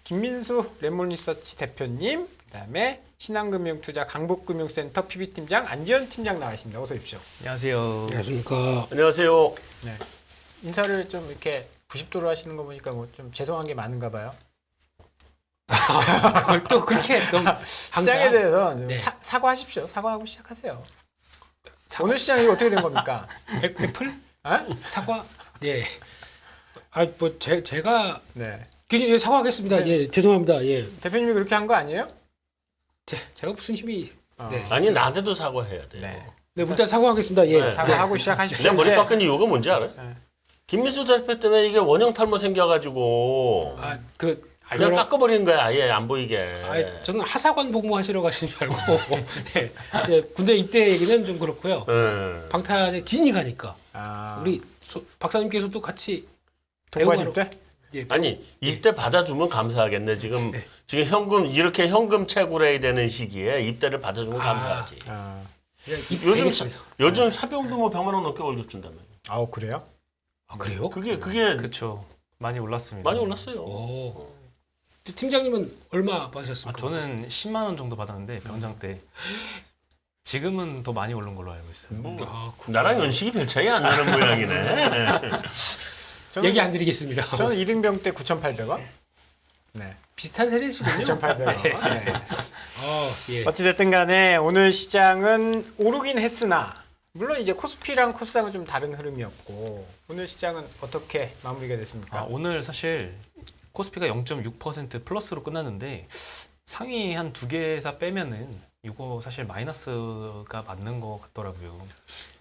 김민수 레몬리서치 대표님, 그다음에 신한금융투자 강북금융센터 PB팀장 안지현 팀장 나와있습니다. 어서 오십시오. 안녕하세요. 안녕하십니까. 안녕하세요. 네. 인사를 좀 이렇게 90도로 하시는 거 보니까 뭐 좀 죄송한 게 많은가 봐요. 그걸 또 그렇게 또 시장에 대해서 좀 네. 사과하십시오. 사과하고 시작하세요. 오늘 시장이 어떻게 된 겁니까? 애플 어? 사과. 네. 뭐 제가 네. 예, 사과하겠습니다. 네. 예, 죄송합니다. 예. 대표님이 그렇게 한 거 아니에요? 제가 무슨 힘이 네. 아니 나한테도 사과해야 돼요. 네. 네, 일단 사과하겠습니다. 예. 네. 사과하고 시작하십시오. 내가 머리 이제. 깎은 이유가 뭔지 알아요? 네. 김민수 대표 때문에 이게 원형 탈모 생겨가지고 그냥 깎아버리는 거야. 아예 안 보이게. 저는 하사관 복무하시러 가신 줄 알고 네. 예, 군대 입대 얘기는 좀 그렇고요. 네. 방탄에 진이 가니까 아, 우리 박사님께서도 같이 동반일 때? 예, 아니 입대 받아주면 감사하겠네. 지금 현금 이렇게 현금 채굴해야 되는 시기에 입대를 받아주면 감사하지. 아, 요즘 사병도 뭐 100만 원 넘게 월급 준다며. 아우 그래요? 아, 그래요? 그게 그렇죠. 많이 올랐습니다. 많이 올랐어요. 오. 팀장님은 얼마 아, 받으셨습니까? 저는 10만 원 정도 받았는데 병장 때. 지금은 더 많이 오른 걸로 알고 있어요. 나랑 연식이 별 차이 안 나는 모양이네. 저는, 얘기 안 드리겠습니다. 저는 2등병 때 9,800원. 네. 비슷한 세대시군요. 9,800원. 네. 예. 어찌됐든 간에 오늘 시장은 오르긴 했으나 물론 이제 코스피랑 코스닥은 좀 다른 흐름이었고 오늘 시장은 어떻게 마무리가 됐습니까? 오늘 사실 코스피가 0.6% 플러스로 끝났는데 상위 한 두 개 회사 빼면은 이거 사실 마이너스가 맞는 것 같더라고요.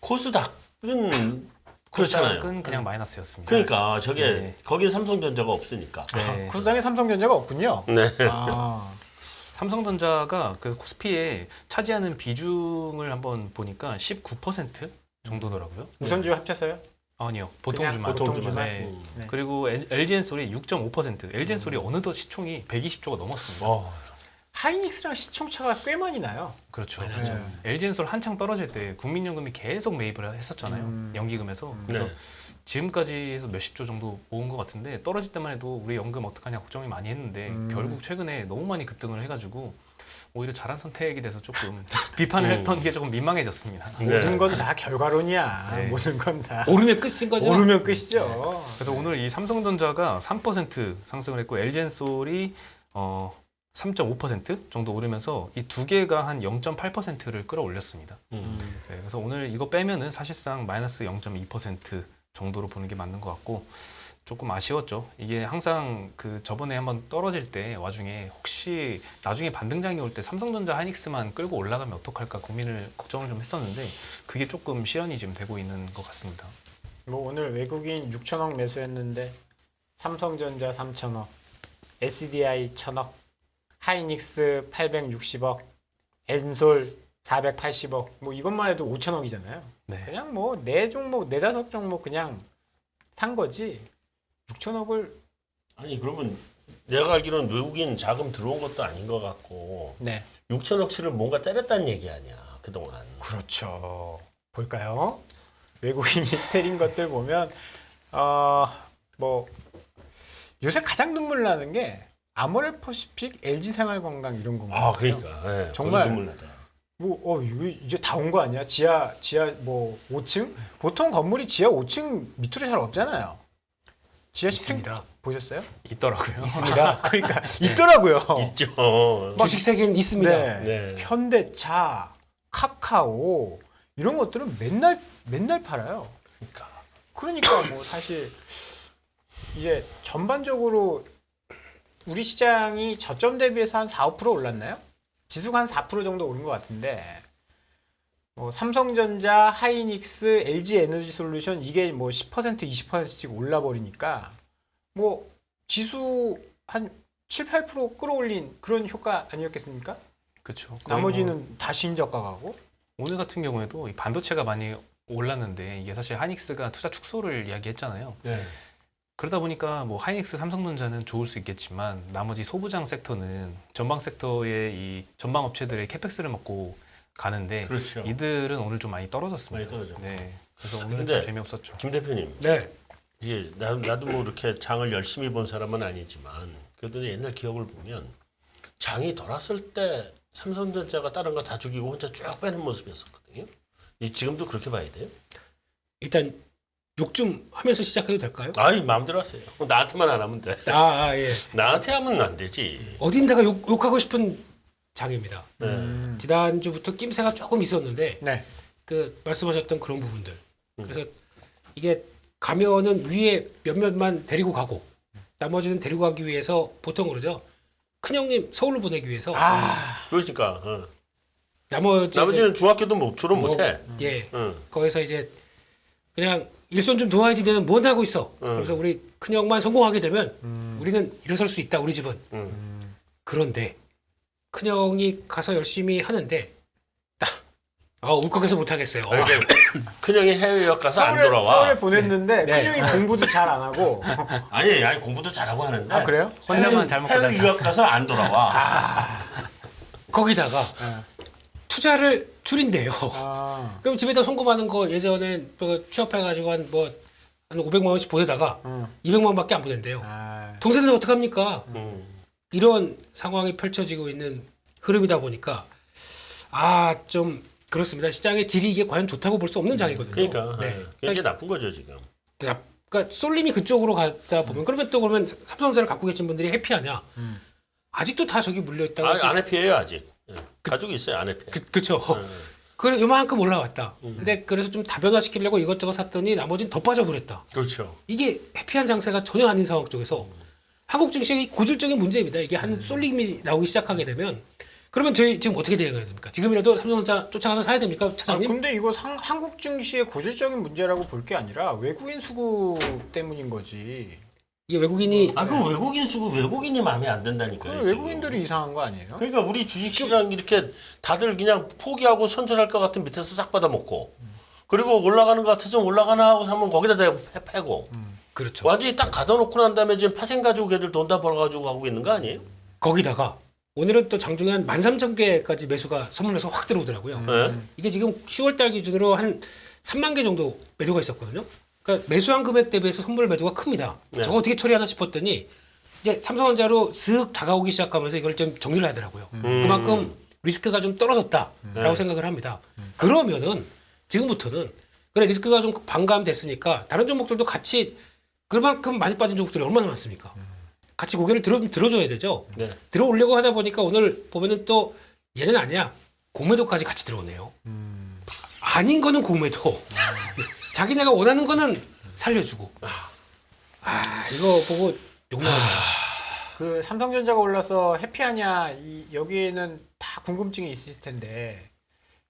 코스닥은 그렇잖아요. 코스닥은 그냥 마이너스였습니다. 그러니까 저게 네. 거긴 삼성전자가 없으니까. 네. 코스닥에 삼성전자가 없군요. 네. 아, 삼성전자가 그 코스피에 차지하는 비중을 한번 보니까 19% 정도더라고요. 우선주 합쳐서요? 아니요, 보통 그냥 주만. 보통 주만? 네. 네. 그리고 LG엔솔이 6.5%. LG엔솔이 어느덧 시총이 120조가 넘었습니다. 하이닉스랑 시총차가 꽤 많이 나요. 그렇죠. 네. LG엔솔 한창 떨어질 때 국민연금이 계속 매입을 했었잖아요. 연기금에서. 그래서 네. 지금까지 해서 몇십 조 정도 모은 것 같은데 떨어질 때만 해도 우리 연금 어떡하냐 걱정이 많이 했는데 결국 최근에 너무 많이 급등을 해가지고 오히려 잘한 선택이 돼서 조금 비판을 했던 게 조금 민망해졌습니다. 모든 건 다 결과론이야. 네. 모든 건 다 오르면 끝인 거죠? 오르면 끝이죠. 그래서 오늘 이 삼성전자가 3% 상승을 했고 LG엔솔이 3.5% 정도 오르면서 이 두 개가 한 0.8%를 끌어올렸습니다. 네, 그래서 오늘 이거 빼면은 사실상 마이너스 0.2% 정도로 보는 게 맞는 것 같고 조금 아쉬웠죠. 이게 항상 그 저번에 한번 떨어질 때 와중에 혹시 나중에 반등장이 올 때 삼성전자 하이닉스만 끌고 올라가면 어떡할까 걱정을 좀 했었는데 그게 조금 실현이 지금 되고 있는 것 같습니다. 뭐 오늘 외국인 6천억 매수했는데 삼성전자 3천억, SDI 1천억, 하이닉스 860억, 엔솔 480억. 뭐 이것만 해도 5천억이잖아요. 네. 그냥 뭐 네 종목, 네다섯 종목 그냥 산 거지. 6천억을 아니 그러면 내가 알기로는 외국인 자금 들어온 것도 아닌 것 같고 네. 6천억치를 뭔가 때렸다는 얘기 아니야 그동안. 그렇죠. 볼까요? 외국인이 때린 것들 보면 뭐 요새 가장 눈물 나는 게 아모레퍼시픽, LG생활건강 이런 거. 아 그러니까 네, 정말 거기 눈물 나다. 뭐 이거 이제 다 온 거 아니야? 지하 뭐 5층? 보통 건물이 지하 5층 밑으로 잘 없잖아요. 지하 10층 있습니다. 보셨어요? 있더라고요. 있습니다. 그러니까 있더라고요. 있죠. 주식 세계는 있습니다. 네. 네. 현대차, 카카오 이런 것들은 맨날 팔아요. 그러니까 뭐 사실 이제 전반적으로 우리 시장이 저점 대비해서 한 4, 5% 올랐나요? 지수가 한 4% 정도 오른 것 같은데 뭐 삼성전자, 하이닉스, LG에너지솔루션 이게 뭐 10%, 20%씩 올라버리니까 뭐 지수 한 7, 8% 끌어올린 그런 효과 아니었겠습니까? 그렇죠. 나머지는 다 신저가 가고. 오늘 같은 경우에도 이 반도체가 많이 올랐는데 이게 사실 하이닉스가 투자 축소를 이야기했잖아요. 네. 그러다 보니까 뭐 하이닉스, 삼성전자는 좋을 수 있겠지만 나머지 소부장 섹터는 전방 섹터의 이 전방 업체들의 캐펙스를 먹고 가는데 그렇죠. 이들은 오늘 좀 많이 떨어졌습니다. 많이 떨어졌고. 네. 그래서 오늘은 근데 좀 재미없었죠. 김 대표님 네. 이게 나도 뭐 이렇게 장을 열심히 본 사람은 아니지만 그래도 옛날 기억을 보면 장이 돌았을 때 삼성전자가 다른 거 다 죽이고 혼자 쭉 빼는 모습이었었거든요. 지금도 그렇게 봐야 돼요? 일단 욕 좀 하면서 시작해도 될까요? 아이 마음대로 하세요. 나한테만 안 하면 돼. 예. 나한테 하면 안 되지. 어딘가가 욕하고 싶은 장입니다. 네. 지난주부터 낌새가 조금 있었는데 네. 그 말씀하셨던 그런 부분들. 그래서 이게 가면은 위에 몇몇만 데리고 가고 나머지는 데리고 가기 위해서 보통 그러죠. 큰형님 서울로 보내기 위해서 그러니까 나머지는 중학교도 못 졸업 뭐, 못해. 예. 응. 거기서 이제 그냥 일손 좀 도와야지 되는 뭐 하고 있어. 그래서 우리 큰형만 성공하게 되면 우리는 일어설 수 있다. 우리 집은. 그런데 큰형이 가서 열심히 하는데 울컥해서 못 하겠어요. 큰형이 해외 유학 가서 안 돌아와. 서울에 보냈는데 네. 큰형이 공부도 잘 안 하고. 아니 공부도 잘하고 하는데. 아 그래요? 혼자만 잘 먹고 잘 해외 살아. 유학 가서 안 돌아와. 거기다가 투자를 줄인대요. 아. 그럼 집에다 송금하는 거 예전에 취업해가지고 한 500만 원씩 보내다가 200만 원밖에 안 보낸대요. 동생들 어떡합니까? 이런 상황이 펼쳐지고 있는 흐름이다 보니까 좀 그렇습니다. 시장의 질이 이게 과연 좋다고 볼 수 없는 장이거든요. 그러니까 네. 굉장히 나쁜 거죠 지금. 그러니까 쏠림이 그쪽으로 가다 보면 그러면 삼성전자를 갖고 계신 분들이 해피하냐? 아직도 다 저기 물려 있다가 안 해피해요 아직. 가지고 있어요 안 해피. 그렇죠. 그래 요만큼 올라왔다. 근데 그래서 좀 다변화시키려고 이것저것 샀더니 나머지는 더 빠져버렸다. 그렇죠. 이게 해피한 장세가 전혀 아닌 상황 쪽에서 한국 증시의 고질적인 문제입니다. 이게 한 쏠림이 나오기 시작하게 되면 그러면 저희 지금 어떻게 대응해야 됩니까? 지금이라도 삼성전자 쫓아가서 사야 됩니까, 차장님? 근데 이거 한국 증시의 고질적인 문제라고 볼 게 아니라 외국인 수급 때문인 거지. 이게 외국인이 그 외국인 수급 외국인이 마음에 안 든다니까요. 그 외국인들이 이상한 거 아니에요? 그러니까 우리 주식시장 이렇게 다들 그냥 포기하고 손절할 것 같은 밑에서 싹 받아먹고 그리고 올라가는 것 같아서 올라가나 하고 사면 거기다 대고 패고 그렇죠. 완전히 딱 가둬놓고 난 다음에 지금 파생 가지고 걔들 돈 다 벌어가지고 하고 있는 거 아니에요? 거기다가 오늘은 또 장중에 한 13,000개까지 매수가 선물 매수 확 들어오더라고요. 네. 이게 지금 10월달 기준으로 한 3만 개 정도 매도가 있었거든요. 그러니까 매수한 금액 대비해서 선물 매도가 큽니다. 네. 저거 어떻게 처리하나 싶었더니 이제 삼성전자로 슥 다가오기 시작하면서 이걸 좀 정리를 하더라고요. 그만큼 리스크가 좀 떨어졌다라고 생각을 합니다. 그러면은 지금부터는 그래 리스크가 좀 반감됐으니까 다른 종목들도 같이 그만큼 많이 빠진 종목들이 얼마나 많습니까? 같이 고개를 들어줘야 되죠. 네. 들어오려고 하다 보니까 오늘 보면은 또 얘는 아니야. 공매도까지 같이 들어오네요. 아닌 거는 공매도. 자기네가 원하는 거는 살려주고. 이거 보고 욕나옵니다. 그 삼성전자가 올라서 해피하냐 여기에는 다 궁금증이 있을 텐데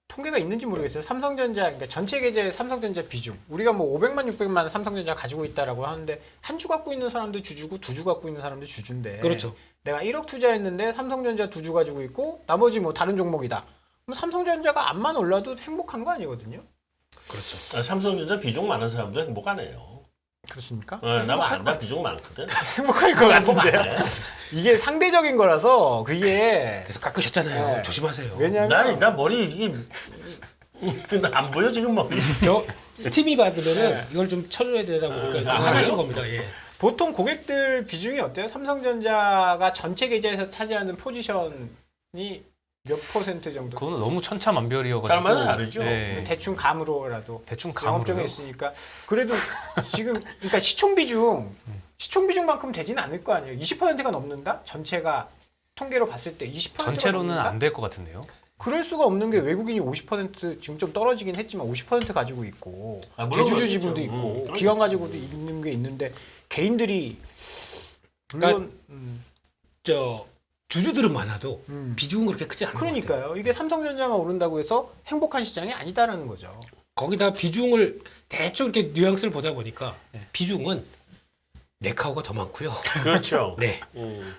통계가 있는지 모르겠어요. 삼성전자 그러니까 전체 계좌의 삼성전자 비중 우리가 뭐 500만 600만 삼성전자 가지고 있다라고 하는데 한 주 갖고 있는 사람도 주주고 두 주 갖고 있는 사람도 주주인데 그렇죠. 내가 1억 투자했는데 삼성전자 두 주 가지고 있고 나머지 뭐 다른 종목이다. 그럼 삼성전자가 암만 올라도 행복한 거 아니거든요. 그렇죠. 삼성전자 비중 많은 사람도 행복 안 해요. 그렇습니까? 나 비중 많거든. 행복할 것 같은데요. 네. 이게 상대적인 거라서 그게 그래서 깎으셨잖아요. 네. 조심하세요. 왜냐하면 나 머리 이게 안 보여 지금 머리. 스팀이 받으면은 이걸 좀 쳐줘야 되다 보니까 화나신 겁니다. 예. 보통 고객들 비중이 어때요? 삼성전자가 전체 계좌에서 차지하는 포지션이 몇 퍼센트 정도? 그거는 너무 천차만별이어가지고 사람마다 다르죠. 네. 대충 감으로라도 대충 영업정에 감으로요. 있으니까 그래도 지금 그러니까 시총 비중만큼 되지는 않을 거 아니에요. 20%가 넘는다? 전체가 통계로 봤을 때 20%가 전체로는 넘는다? 안 될 것 같은데요. 그럴 수가 없는 게 외국인이 50% 지금 좀 떨어지긴 했지만 50% 가지고 있고 물론 대주주 그렇겠죠. 지분도 있고 그럼 기관 그렇죠. 가지고도 있는 게 있는데 개인들이 물론 주주들은 많아도 음. 비중은 그렇게 크지 않은 것 같아요. 그러니까요. 이게 삼성전자가 오른다고 해서 행복한 시장이 아니다라는 거죠. 거기다 비중을 대충 이렇게 뉘앙스를 보다 보니까 비중은 네카오가 더 많고요. 그렇죠. 네.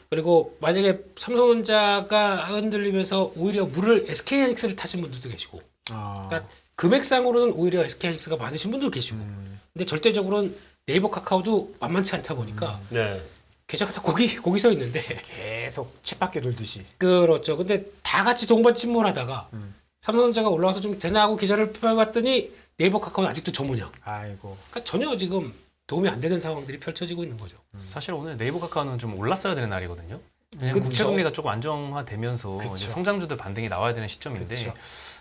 그리고 만약에 삼성전자가 흔들리면서 오히려 물을 SK하이닉스를 타신 분들도 계시고, 그러니까 금액상으로는 오히려 SK하이닉스가 많으신 분도 계시고, 근데 절대적으로는 네이버 카카오도 만만치 않다 보니까 네. 계좌가 다 거기 서 있는데 계속 쳇바퀴 돌듯이. 그렇죠. 근데 다 같이 동반 침몰하다가 삼성전자가 올라와서 좀 되나 하고 계좌를 펴봤더니 네이버 카카오는 아직도 저 모양. 아이고. 그러니까 전혀 지금 도움이 안 되는 상황들이 펼쳐지고 있는 거죠. 사실 오늘 네이버 카카오는 좀 올랐어야 되는 날이거든요. 왜냐면 그쵸. 국채 금리가 조금 안정화되면서 그쵸. 이제 성장주들 반등이 나와야 되는 시점인데 그쵸.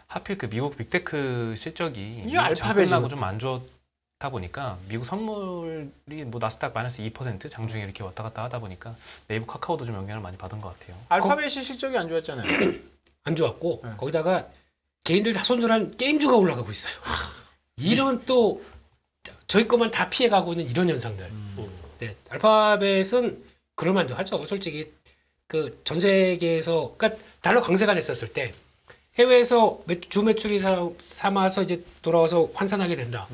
하필 그 미국 빅테크 실적이 이게 알파벳이 끝나고 좀 안 좋다 보니까 미국 선물이 뭐 나스닥 마이너스 2% 장중에 이렇게 왔다 갔다 하다 보니까 네이버 카카오도 좀 영향을 많이 받은 것 같아요. 알파벳이 실적이 안 좋았잖아요. 안 좋았고 네. 거기다가 개인들 다 손절한 게임주가 올라가고 있어요. 이런 또 저희 것만 다 피해가고 있는 이런 현상들. 네, 알파벳은 그럴만도 하죠. 솔직히 그 전 세계에서 그러니까 달러 강세가 됐었을 때 해외에서 주 매출이 삼아서 이제 돌아와서 환산하게 된다.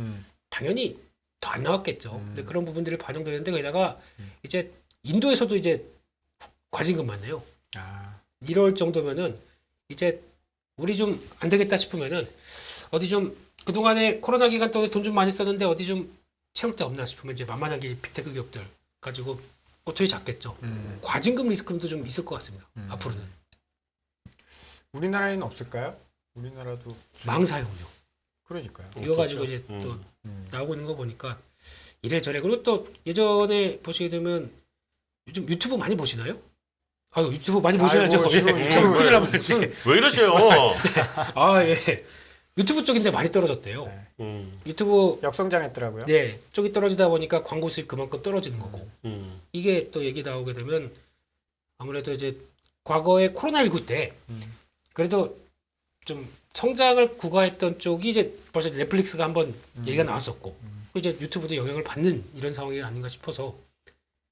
당연히 더 안 나왔겠죠. 근데 그런 부분들이 반영되는데 거기다가 이제 인도에서도 이제 과징금 맞네요. 아, 이럴 정도면은 이제 우리 좀 안 되겠다 싶으면은 어디 좀 그동안에 코로나 기간 동안에 돈 좀 많이 썼는데 어디 좀 채울 데 없나 싶으면 이제 만만하게 빅테크 기업들 가지고 꼬투리 잡겠죠. 과징금 리스크도 좀 있을 것 같습니다. 앞으로는 우리나라에는 없을까요? 우리나라도 망사용료 그러니까요. 이거 가지고 이제 또 나오고 있는 거 보니까 이래저래 그리고 또 예전에 보시게 되면 요즘 유튜브 많이 보시나요? 아 유튜브 많이 보셔야죠. 아이고, 지금 예. 유튜브 큰일 나버렸네. 무슨 왜 이러세요? 아 예. 유튜브 쪽인데 많이 떨어졌대요. 네. 유튜브 역성장했더라고요. 네 쪽이 떨어지다 보니까 광고 수입 그만큼 떨어지는 거고 이게 또 얘기 나오게 되면 아무래도 이제 과거에 코로나19 때 그래도 좀 성장을 구가했던 쪽이 이제 벌써 넷플릭스가 한번 얘기가 나왔었고 그리고 이제 유튜브도 영향을 받는 이런 상황이 아닌가 싶어서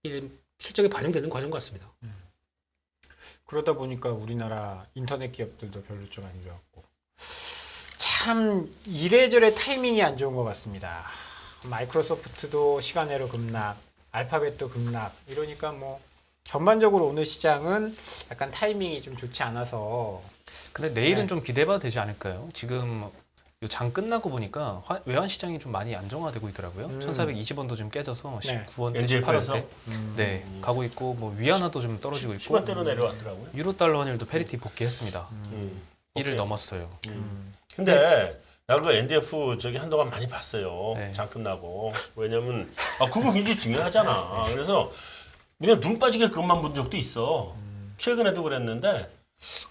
이제 실적에 반영되는 과정 같습니다. 그러다 보니까 우리나라 인터넷 기업들도 별로 좀 안 좋았고 참 이래저래 타이밍이 안 좋은 것 같습니다. 마이크로소프트도 시간외로 급락, 알파벳도 급락 이러니까 뭐 전반적으로 오늘 시장은 약간 타이밍이 좀 좋지 않아서 근데 내일은 네. 좀 기대해봐도 되지 않을까요? 지금 요 장 끝나고 보니까 외환 시장이 좀 많이 안정화되고 있더라고요. 1,420원도 좀 깨져서 네. 19원대, NDF 에서? 18원대 네 가고 있고 뭐 위안화도 좀 떨어지고 있고 10원대로 내려왔더라고요. 유로 달러 환율도 페리티 복귀했습니다. 1을 오케이. 넘었어요. 근데 나 그 NDF 저기 한동안 많이 봤어요. 네. 장 끝나고. 왜냐면 그거 굉장히 중요하잖아. 그래서 그냥 눈 빠지게 그것만 본 적도 있어. 최근에도 그랬는데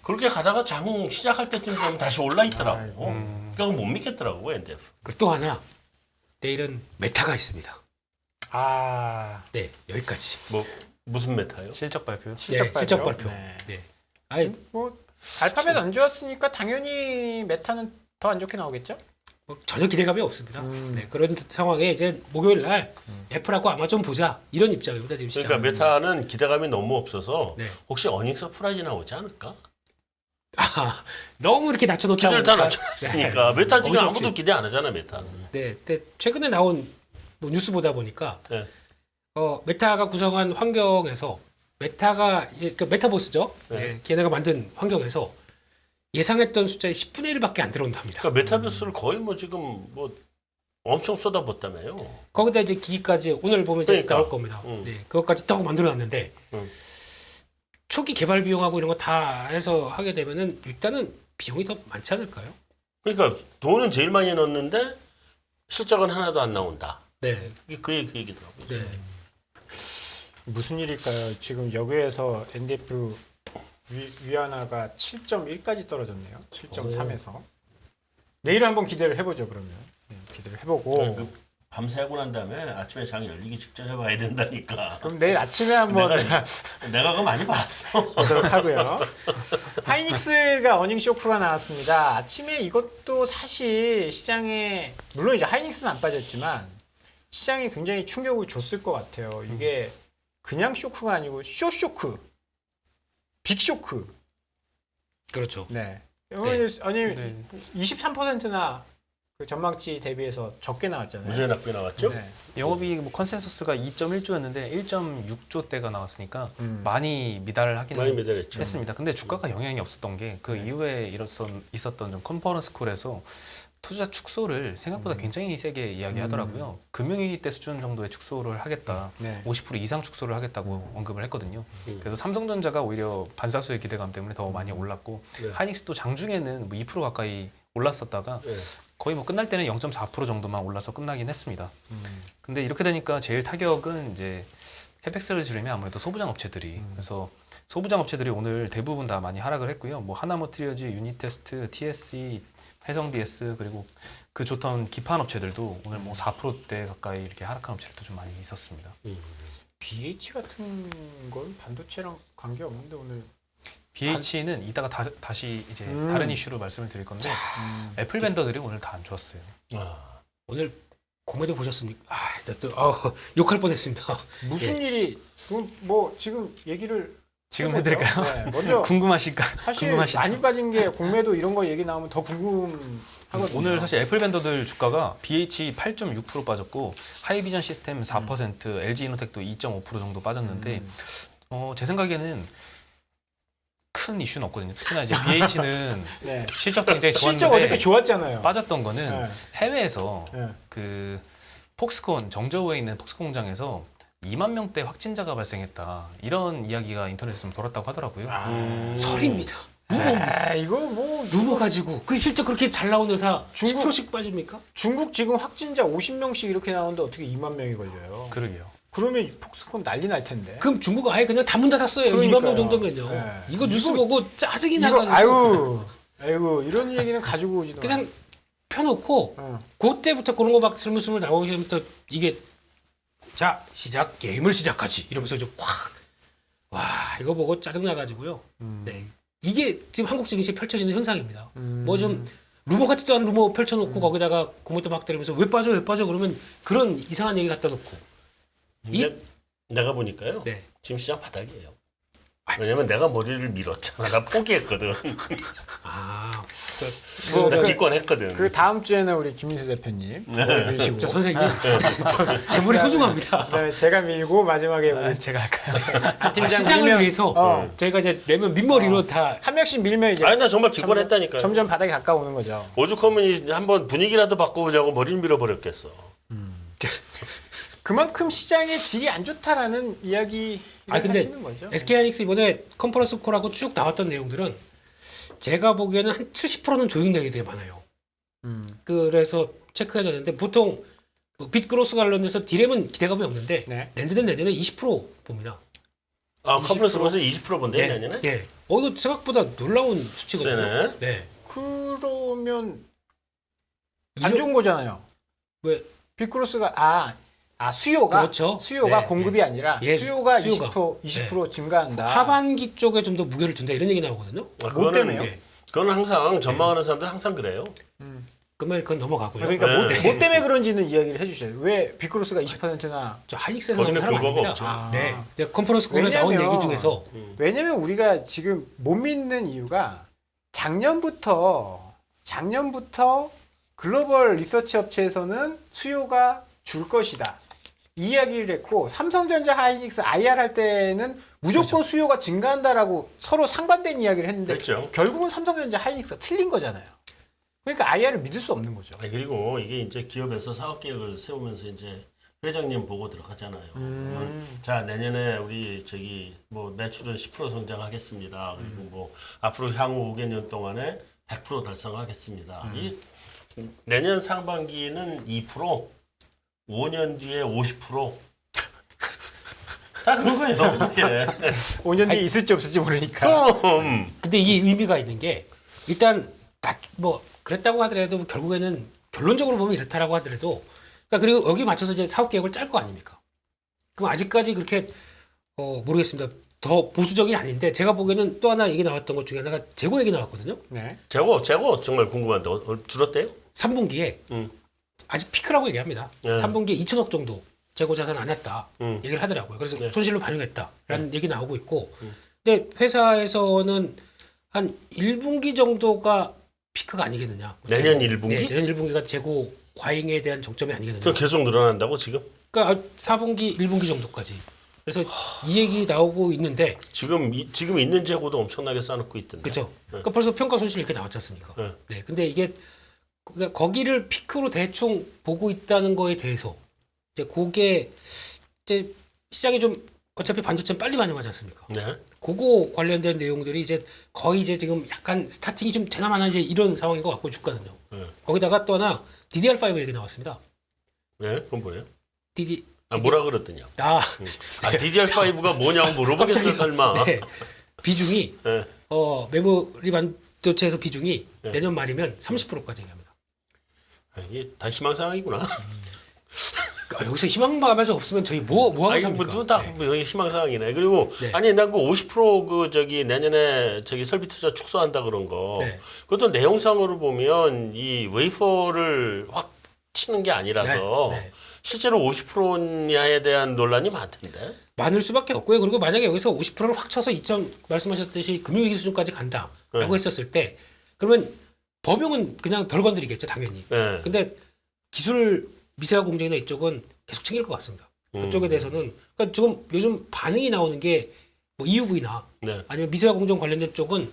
그렇게 가다가 장 시작할 때쯤 되면 다시 올라 있더라고. 그러니까 못 믿겠더라고 NDF. 그리고 또 하나 내일은 메타가 있습니다. 아 네 여기까지. 뭐 무슨 메타요? 실적 발표요? 실적 발표. 실적 발표. 네. 네. 아니 뭐 알파벳 안 좋았으니까 당연히 메타는 더 안 좋게 나오겠죠? 뭐 전혀 기대감이 없습니다. 네, 그런 상황에 이제 목요일 날 애플하고 아마존 보자 이런 입장입니다 지금 시장. 그러니까 메타는 기대감이 너무 없어서 네. 혹시 어닝 서프라이즈 나오지 않을까? 아, 너무 이렇게 낮춰놓다 기대를 다 보니까. 낮춰놨으니까 네. 메타 지금 거기서 아무도 혹시- 기대 안 하잖아 메타는. 네, 근데 최근에 나온 뭐 뉴스 보다 보니까 네. 메타가 구성한 환경에서 메타가 그 메타버스죠. 네. 네, 걔네가 만든 환경에서 예상했던 숫자의 10분의 1밖에 안 들어온답니다. 그러니까 메타버스를 거의 뭐 지금 뭐 엄청 쏟아붓다며요. 거기다 이제 기기까지 오늘 보면 이제 그러니까. 나올 겁니다. 네, 그것까지 딱 만들어놨는데 초기 개발 비용하고 이런 거 다 해서 하게 되면은 일단은 비용이 더 많지 않을까요? 그러니까 돈은 제일 많이 넣었는데 실적은 하나도 안 나온다. 네, 그 얘기더라고요. 네. 무슨 일일까요? 지금 여기에서 NDF 위안화가 7.1까지 떨어졌네요. 7.3에서. 내일 한번 기대를 해보죠 그러면. 기대를 해보고. 그 밤새 하고 난 다음에 아침에 장 열리기 직전에 봐야 된다니까. 그럼 내일 아침에 한번 내가 그거 많이 봤어. 보도록 하고요. 하이닉스가 어닝 쇼크가 나왔습니다. 아침에 이것도 사실 시장에 물론 이제 하이닉스는 안 빠졌지만 시장에 굉장히 충격을 줬을 것 같아요. 이게 그냥 쇼크가 아니고 쇼크, 빅 쇼크. 그렇죠. 네. 네. 아니 네. 23%나 그 전망치 대비해서 적게 나왔잖아요. 무지개 낙비 나왔죠? 네. 영업이익 뭐 컨센서스가 2.1조였는데 1.6조대가 나왔으니까 많이 미달을 하긴 많이 매달했죠. 했습니다. 근데 주가가 영향이 없었던 게 그 이후에 있었던 좀 컨퍼런스 콜에서 투자 축소를 생각보다 굉장히 세게 이야기하더라고요. 금융위기 때 수준 정도의 축소를 하겠다. 네. 50% 이상 축소를 하겠다고 언급을 했거든요. 그래서 삼성전자가 오히려 반사수의 기대감 때문에 더 많이 올랐고 네. 하이닉스도 장중에는 뭐 2% 가까이 올랐었다가 네. 거의 뭐 끝날 때는 0.4% 정도만 올라서 끝나긴 했습니다. 근데 이렇게 되니까 제일 타격은 이제 캐펙스를 줄이면 아무래도 소부장 업체들이 그래서 소부장 업체들이 오늘 대부분 다 많이 하락을 했고요. 뭐 하나머티리얼즈, 유니테스트, TSE, 해성 DS 그리고 그 좋던 기판 업체들도 오늘 뭐 4%대 가까이 이렇게 하락한 업체들도 좀 많이 있었습니다. BH 같은 건 반도체랑 관계 없는데 오늘 BH는 이따가 다시 이제 다른 이슈로 말씀을 드릴 건데 애플 벤더들이 오늘 다 안 좋았어요. 오늘 공매도 보셨습니까? 또 욕할 뻔했습니다. 무슨 일이 그럼 뭐 지금 얘기를 지금 해보죠. 해드릴까요? 네, 먼저 궁금하실까? 사실 궁금하시죠? 많이 빠진 게 공매도 이런 거 얘기 나오면 더 궁금하거든요. 오늘 사실 애플 벤더들 주가가 BH 8.6% 빠졌고 하이비전 시스템 4%, LG 이노텍도 2.5% 정도 빠졌는데 제 생각에는 큰 이슈는 없거든요. 특히나 이제 BH는 네. 실적도 굉장히 실적 좋았는데 어저께 좋았잖아요. 빠졌던 거는 네. 해외에서 네. 그 폭스콘 정저우에 있는 폭스콘 공장에서 2만 명대 확진자가 발생했다 이런 이야기가 인터넷에 좀 돌았다고 하더라고요. 설입니다. 루머입니다. 이거 뭐 루머 가지고 그 실적 그렇게 잘 나온 회사 중국- 10%씩 빠집니까? 중국 지금 확진자 50명씩 이렇게 나오는데 어떻게 2만 명이 걸려요? 그러게요. 그러면 폭스콘 난리 날 텐데. 그럼 중국 아예 그냥 다 문 닫았어요. 그러니까요. 2만 명 정도면요. 네. 이거 뉴스 이거- 보고 짜증이 이거 나가지고 아이고 이런 얘기는 가지고 오지도 그냥 펴놓고 마. 그때부터 그런 거 막 스물스물 나오기 전부터 이게 자 시작 게임을 시작하지 이러면서 좀 확 와 이거 보고 짜증 나가지고요. 네 이게 지금 한국 증시에 펼쳐지는 현상입니다. 뭐 좀 루머 같지도 않은 루머 펼쳐놓고 거기다가 고무대 막 때리면서 왜 빠져 그러면 그런 이상한 얘기 갖다 놓고 내가 보니까요. 네. 지금 시장 바닥이에요. 왜냐면 내가 머리를 밀었잖아. 나 포기했거든. 뭐, 나 그- 기권했거든. 그 다음 주에는 우리 김민수 대표님 밀시고 저 선생님 제 머리 소중합니다. 그다음에 제가 밀고 마지막에 우리 제가 할까요? 안 팀장 시장을 밀면 위해서 저희가 이제 내면 민머리로 다 한 명씩 밀면 이제 아니 나 정말 기권했다니까요. 점점 바닥에 가까우는 거죠. 오죽하면 한번 분위기라도 바꿔보자고 머리를 밀어버렸겠어. 그만큼 시장의 질이 안 좋다라는 이야기를 근데 하시는 거죠. SK하이닉스 이번에 컨퍼런스 콜하고 쭉 나왔던 내용들은 제가 보기에는 한 70%는 조용 내용이 되게 많아요. 그래서 체크해야 되는데 보통 빗그로스 관련해서 디램은 기대감이 없는데 네. 낸드는 내년에 20% 봅니다. 컨퍼런스 벌써 20% 본대 내년에? 네. 이거 생각보다 놀라운 수치거든요. 세네. 네. 그러면 안 이런- 좋은 거잖아요. 왜? 빅크로스가 수요가 그렇죠. 수요가 네, 공급이 아니라 예, 수요가 수요가. 20% 증가한다. 하반기 쪽에 좀 더 무게를 둔다 이런 얘기 나오거든요. 뭐 때문에요? 예. 그건 항상 전망하는 사람들 항상 그래요. 그러면 그건 넘어가고요. 그러니까 네. 뭐 때문에 그런지는 이야기를 해주셔요. 왜 빅크로스가 20%나? 저 하이닉스에서 나온 거기는 사람 근거가 아닙니다. 없죠. 네. 이제 컨퍼런스 콜에 나온 왜냐면- 얘기 중에서 왜냐면 우리가 지금 못 믿는 이유가 작년부터 글로벌 리서치 업체에서는 수요가 줄 것이다. 이 이야기를 했고 삼성전자 하이닉스 IR 할 때는 무조건 수요가 증가한다라고 서로 상반된 이야기를 했는데 그렇죠. 결국은 삼성전자 하이닉스가 틀린 거잖아요. 그러니까 IR을 믿을 수 없는 거죠. 그리고 이게 이제 기업에서 사업 계획을 세우면서 이제 회장님 보고 들어가잖아요. 자 내년에 우리 뭐 매출은 10% 성장하겠습니다. 그리고 뭐 앞으로 향후 5개년 동안에 100% 달성하겠습니다. 이 내년 상반기에는 2%, 5년 뒤에 50%. 다 그런 거예요. 이게. 5년 뒤에 있을지 없을지 모르니까. 그럼 근데 이게 의미가 있는 게 일단 뭐 그랬다고 하더라도 결국에는 결론적으로 보면 이렇다라고 하더라도 그러니까 그리고 여기 맞춰서 이제 사업 계획을 짤 거 아닙니까? 그럼 아직까지 그렇게 모르겠습니다. 더 보수적이 아닌데 제가 보기에는 또 하나 얘기 나왔던 것 중에 하나가 재고 얘기 나왔거든요. 네. 재고 정말 궁금한데 줄었대요? 3분기에 아직 피크라고 얘기합니다. 네. 3분기에 2천억 정도 재고 자산 안 했다 얘기를 하더라고요. 그래서 네. 손실로 반영했다라는 얘기 나오고 있고 근데 회사에서는 한 1분기 정도가 피크가 아니겠느냐. 내년 재고. 1분기? 네, 내년 1분기가 재고 과잉에 대한 정점이 아니겠느냐. 그럼 계속 늘어난다고 지금? 그러니까 4분기, 1분기 정도까지. 그래서 이 얘기 나오고 있는데 지금 있는 재고도 엄청나게 쌓아놓고 있던데. 그렇죠. 그러니까 벌써 평가 손실 이렇게 나왔지 않습니까? 네. 네. 근데 이게 그러니까 거기를 피크로 대충 보고 있다는 거에 대해서 이제 그게 이제 시장이 좀 어차피 반도체는 빨리 반영하지 않습니까? 네. 그거 관련된 내용들이 이제 거의 이제 지금 약간 스타팅이 좀 되나마나 이제 이런 상황인 것 같고 주가는요. 거기다가 또 하나 DDR5 얘기 나왔습니다. 네, 그건 뭐예요? DD 뭐라 그랬더냐? 아 DDR5가 뭐냐고 물어보겠어 깜짝이야. 설마. 네. 비중이 네. 메모리 반도체에서 비중이 네. 내년 말이면 30%까지 얘기합니다. 이게 다 희망사항이구나. 여기서 희망하면서 없으면 저희 뭐 하고 아니 삽니까? 뭐다 네. 희망사항이네. 그리고 네. 아니 난 그 50% 저기 내년에 저기 설비 투자 축소한다 그런 거. 네. 그것도 내용상으로 보면 이 웨이퍼를 확 치는 게 아니라서 네. 네. 실제로 50%냐에 대한 논란이 많던데. 많을 수밖에 없고요. 그리고 만약에 여기서 50%를 확 쳐서 말씀하셨듯이 금융위기 수준까지 간다라고 네. 했었을 때 그러면 범용은 그냥 덜 건드리겠죠, 당연히. 네. 근데 기술 미세화 공정이나 이쪽은 계속 챙길 것 같습니다. 그쪽에 대해서는 그러니까 지금 요즘 반응이 나오는 게 뭐 EUV나 네. 아니면 미세화 공정 관련된 쪽은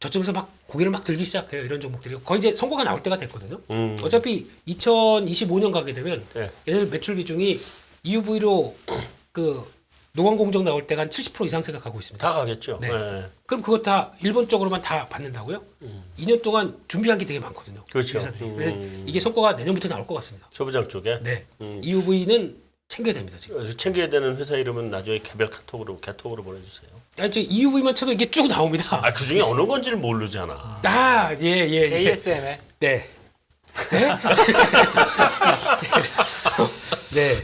저쪽에서 막 고개를 막 들기 시작해요. 이런 종목들이 거의 이제 성과가 나올 때가 됐거든요. 어차피 2025년 가게 되면 네. 얘네들 매출 비중이 EUV로 그 노광 공정 나올 때가 한 70% 이상 생각하고 있습니다. 다 가겠죠. 네. 네. 그럼 그거 다 일본 쪽으로만 다 받는다고요? 2년 동안 준비한 게 되게 많거든요. 그렇죠. 회사들이. 그래서 이게 성과가 내년부터 나올 것 같습니다. 소부장 쪽에. 네. EUV는 챙겨야 됩니다, 지금. 그래서 챙겨야 되는 회사 이름은 나중에 개별 카톡으로 보내주세요. 아니, 저 EUV만 쳐도 이게 쭉 나옵니다. 그 중에 어느 건지를 모르잖아. 예. ASM에. 네. 네? 네.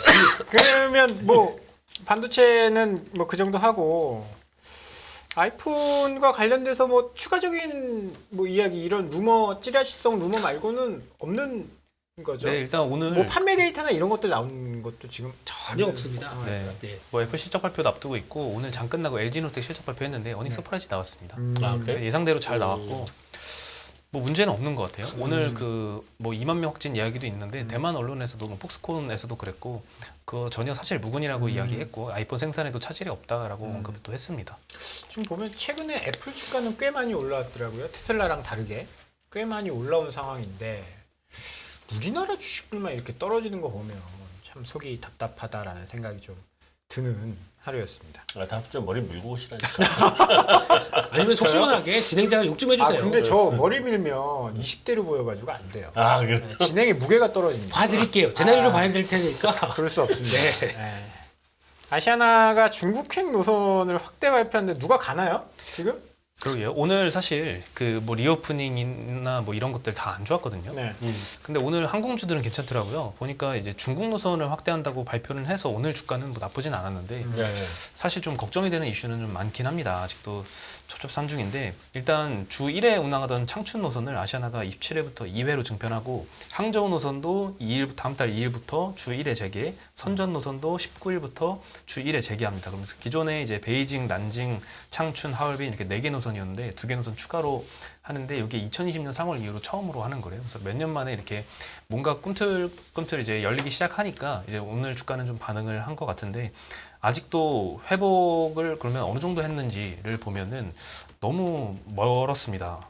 그러면 뭐 반도체는 뭐 그 정도 하고 아이폰과 관련돼서 뭐 추가적인 뭐 이야기 이런 찌라시성 루머 말고는 없는 거죠. 네, 일단 오늘 뭐 판매 데이터나 이런 것들 나온 것도 지금 전혀 없습니다. 네. 네. 뭐 애플 실적 발표도 앞두고 있고 오늘 장 끝나고 LG노텍 실적 발표했는데 어닝 서프라이즈 나왔습니다. 그래? 예상대로 잘 나왔고 뭐 문제는 없는 것 같아요. 오늘 그 뭐 2만 명 확진 이야기도 있는데 대만 언론에서도 뭐 폭스콘에서도 그랬고 그 전혀 사실 무근이라고 이야기했고 아이폰 생산에도 차질이 없다라고 언급도 했습니다. 지금 보면 최근에 애플 주가는 꽤 많이 올라왔더라고요. 테슬라랑 다르게 꽤 많이 올라온 상황인데 우리나라 주식들만 이렇게 떨어지는 거 보면 참 속이 답답하다라는 생각이 좀 드는 하루였습니다. 다음 주에 머리 밀고 오시라니까. 아니면 속 시원하게 진행자가 욕 좀 해주세요. 근데 저 머리 밀면 20대로 보여가지고 안 돼요. 그래. 진행의 무게가 떨어집니다. 봐드릴게요. 제 나이로 봐야 될 테니까. 그럴 수 없습니다. 네. 아시아나가 중국행 노선을 확대 발표하는데 누가 가나요? 지금? 그러게요. 오늘 사실 그 뭐 리오프닝이나 뭐 이런 것들 다 안 좋았거든요. 네. 근데 오늘 항공주들은 괜찮더라고요. 보니까 이제 중국 노선을 확대한다고 발표를 해서 오늘 주가는 뭐 나쁘진 않았는데 네. 사실 좀 걱정이 되는 이슈는 좀 많긴 합니다. 아직도 첩첩산중인데 일단 주 1회 운항하던 창춘 노선을 아시아나가 27회부터 2회로 증편하고 항저우 노선도 다음 달 2일부터 주 1회 재개, 선전 노선도 19일부터 주 1회 재개합니다. 그러면서 기존에 이제 베이징, 난징, 창춘, 하얼빈 이렇게 4개 노선이었는데 2개 노선 추가로 하는데 이게 2020년 3월 이후로 처음으로 하는 거래요. 그래서 몇 년 만에 이렇게 뭔가 꿈틀꿈틀 이제 열리기 시작하니까 이제 오늘 주가는 좀 반응을 한 것 같은데 아직도 회복을 그러면 어느 정도 했는지를 보면은 너무 멀었습니다.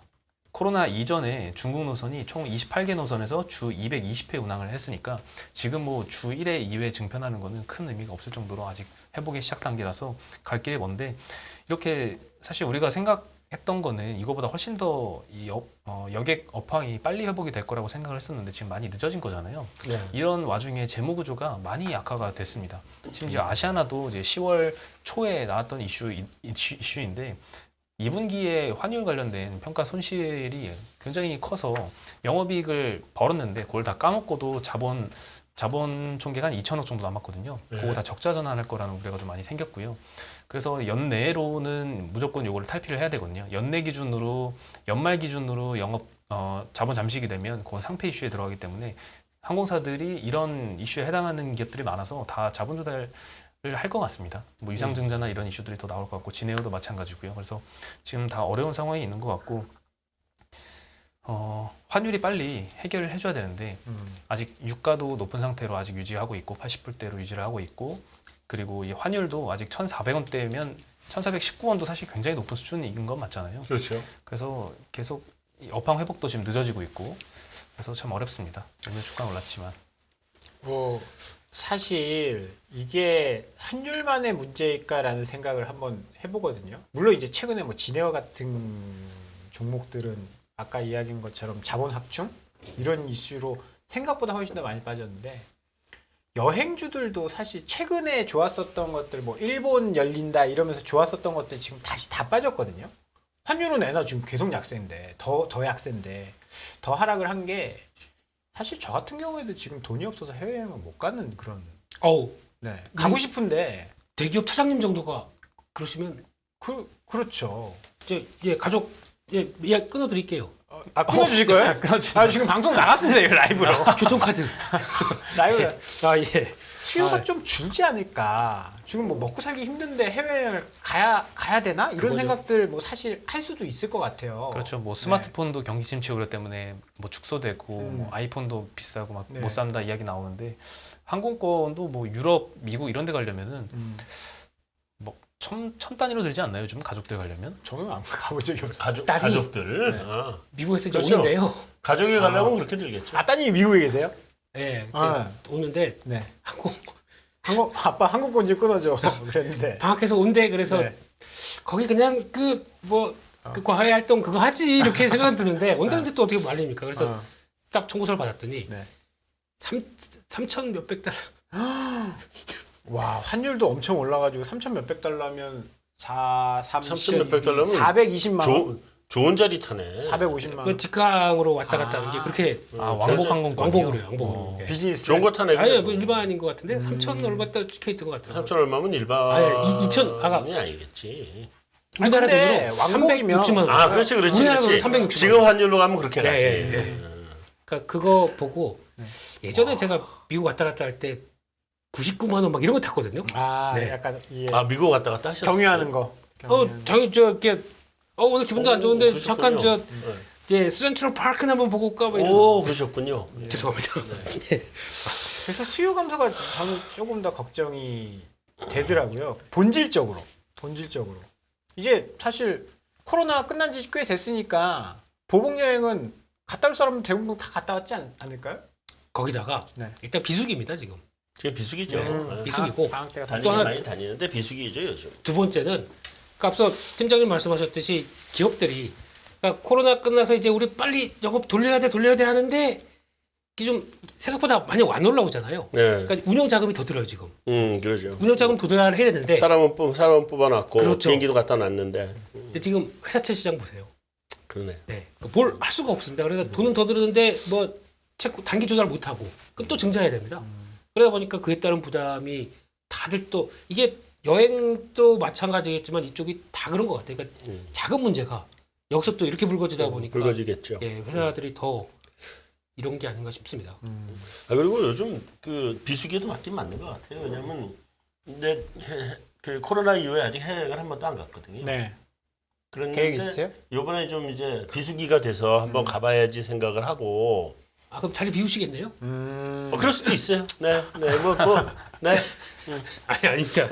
코로나 이전에 중국 노선이 총 28개 노선에서 주 220회 운항을 했으니까 지금 뭐 주 1회, 2회 증편하는 거는 큰 의미가 없을 정도로 아직 회복의 시작 단계라서 갈 길이 먼데 이렇게 사실 우리가 생각했던 거는 이거보다 훨씬 더 이 여객 업황이 빨리 회복이 될 거라고 생각을 했었는데 지금 많이 늦어진 거잖아요. 네. 이런 와중에 재무 구조가 많이 약화가 됐습니다. 심지어 아시아나도 이제 10월 초에 나왔던 이슈인데 2분기에 환율 관련된 평가 손실이 굉장히 커서 영업이익을 벌었는데 그걸 다 까먹고도 자본 총계가 한 2천억 정도 남았거든요. 네. 그거 다 적자 전환할 거라는 우려가 좀 많이 생겼고요. 그래서 연내로는 무조건 요거를 탈피를 해야 되거든요. 연내 기준으로 연말 기준으로 영업 자본 잠식이 되면 그건 상폐 이슈에 들어가기 때문에 항공사들이 이런 이슈에 해당하는 기업들이 많아서 다 자본 조달을 할 것 같습니다. 뭐 유상증자나 이런 이슈들이 더 나올 것 같고 진에어도 마찬가지고요. 그래서 지금 다 어려운 상황이 있는 것 같고 환율이 빨리 해결을 해줘야 되는데 아직 유가도 높은 상태로 아직 유지하고 있고 80불대로 유지를 하고 있고 그리고 이 환율도 아직 1,400원대면 1,419원도 사실 굉장히 높은 수준인 건 맞잖아요. 그렇죠. 그래서 계속 이 업황 회복도 지금 늦어지고 있고 그래서 참 어렵습니다. 오늘 주가 올랐지만 뭐 사실 이게 한 줄만의 문제일까라는 생각을 한번 해보거든요. 물론 이제 최근에 뭐 진에어 같은 종목들은 아까 이야기한 것처럼 자본 확충 이런 이슈로 생각보다 훨씬 더 많이 빠졌는데 여행주들도 사실 최근에 좋았었던 것들 뭐 일본 열린다 이러면서 좋았었던 것들 지금 다시 다 빠졌거든요. 환율은 엔화 지금 계속 약세인데 더 약세인데 더 하락을 한 게 사실 저 같은 경우에도 지금 돈이 없어서 해외여행을 못 가는 그런 어우, 네 가고 싶은데 대기업 차장님 정도가 그러시면 그렇죠. 예, 가족 예, 끊어드릴게요. 끊어주실 거예요? 아 지금 방송 나갔습니다 이거 라이브로. 교통카드. 라이브 아 예. 수요가 좀 줄지 않을까. 지금 뭐 먹고 살기 힘든데 해외여행을 가야 되나 이런 그거죠. 생각들 뭐 사실 할 수도 있을 것 같아요. 그렇죠. 뭐 스마트폰도 경기 침체 우려 때문에 뭐 축소되고 뭐 아이폰도 비싸고 막 못 네. 산다 이야기 나오는데 항공권도 뭐 유럽, 미국 이런 데 가려면은 뭐 천 단위로 들지 않나요? 요즘 가족들 가려면? 저는 안 가본 적이 없어요. 가족들. 네. 아, 미국에서 이제 그렇죠. 오는데요. 가족이 가려면 그렇게 들겠죠. 아 따님이 미국에 계세요? 예, 이제 아. 오는데 네. 한국 아빠 항공권 좀 끊어줘 그랬는데. 방학해서 온대. 그래서 네. 거기 그냥 그 과외 활동 그거 하지 이렇게 생각 드는데 온다는데 또 어떻게 말립니까? 그래서 딱 청구서를 받았더니 네. 3천 몇백 달러. 와 환율도 엄청 올라가지고 3천 몇백 달러면 3천 몇백 달러면 420만 원, 좋은 자리 타네. 450만 그 원. 직항으로 왔다 갔다 하는 게 그렇게 아, 왕복 항공권이요? 왕복으로요. 왕복으로. 예. 비즈니스. 좋은 거 타네. 아니 뭐 일반인 것 같은데 3천 얼마 딱 찍혀 있던 것 같아요. 3천 얼마면 일반. 아니, 2천 아까 이 아니겠지. 우리나라 근데 돈으로 왕복이면- 360만 원. 아, 그렇지. 우리나라 돈으로 그렇지. 360만 원. 지금 환율로 가면 그렇게 가지. 예, 예. 그러니까 그거 보고 예전에 제가 미국 왔다 갔다 할 때 99만 원 막 이런 거 탔거든요. 아 네. 약간 예. 아, 미국 왔다 갔다 하셨어요? 경유하는 거. 당연히 저 이렇게 오늘 기분도 안 좋은데 그러셨군요. 잠깐 저 이제 센트럴 파크나 한번 보고 올까 뭐 이런. 오, 그러셨군요. 죄송합니다. 그래서 수요 감소가 저는 조금 더 걱정이 되더라고요. 본질적으로. 이제 사실 코로나 끝난 지 꽤 됐으니까 보복 여행은 갔다 올 사람은 대부분 다 갔다 왔지 않을까요? 거기다가 네. 일단 비수기입니다 지금. 지금 비수기죠. 네. 비수기고 방학 때가 다 다니긴 하나- 많이 다니는데 비수기죠, 요즘. 두 번째는 그러니까 앞서 팀장님 말씀하셨듯이 기업들이 그러니까 코로나 끝나서 이제 우리 빨리 영업 돌려야 돼 하는데 이게 좀 생각보다 많이 안 올라오잖아요. 네. 그러니까 운영 자금이 더 들어요 지금. 그러죠. 운영 자금 도달을 해야 되는데 사람은 뽑아놨고 그렇죠. 비행기도 갖다 놨는데 근데 지금 회사채 시장 보세요. 그러네. 네, 뭘 할 수가 없습니다. 그러니까 돈은 더 들었는데 뭐 채권 단기 조달 못 하고 그럼 또 증자해야 됩니다. 그러다 보니까 그에 따른 부담이 다들 또 이게 여행도 마찬가지겠지만 이쪽이 다 그런 것 같아요. 그러니까 자금 문제가 여기서 또 이렇게 불거지다 보니까 불거지겠죠. 예, 회사들이 더 이런 게 아닌가 싶습니다. 아, 그리고 요즘 그 비수기에도 맞긴 맞는 것 같아요. 왜냐면 근데 그 코로나 이후에 아직 해외를 한 번도 안 갔거든요. 네. 그런데 계획 있으세요? 이번에 좀 이제 비수기가 돼서 한번 가봐야지 생각을 하고. 아 그럼 자리 비우시겠네요? 그럴 수도 있어요. 네, 네. 아니 아닙니다.